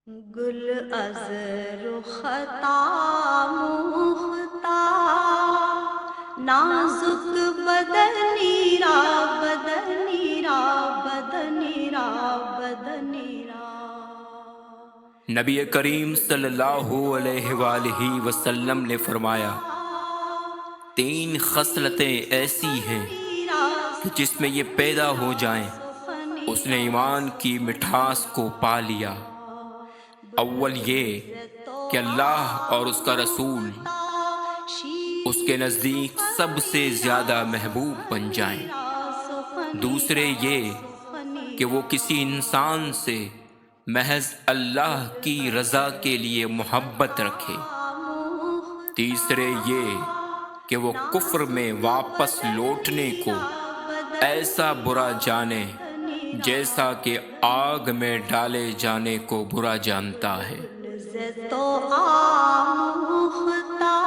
گل از رختا مختا نازک بدنی را بدنی را بدنی را بدنی را۔ نبی کریم صلی اللہ علیہ وآلہ وسلم نے فرمایا، تین خصلتیں ایسی ہیں کہ جس میں یہ پیدا ہو جائیں اس نے ایمان کی مٹھاس کو پا لیا۔ اول یہ کہ اللہ اور اس کا رسول اس کے نزدیک سب سے زیادہ محبوب بن جائیں۔ دوسرے یہ کہ وہ کسی انسان سے محض اللہ کی رضا کے لیے محبت رکھے۔ تیسرے یہ کہ وہ کفر میں واپس لوٹنے کو ایسا برا جانے جیسا کہ آگ میں ڈالے جانے کو برا جانتا ہے۔ تو آموختا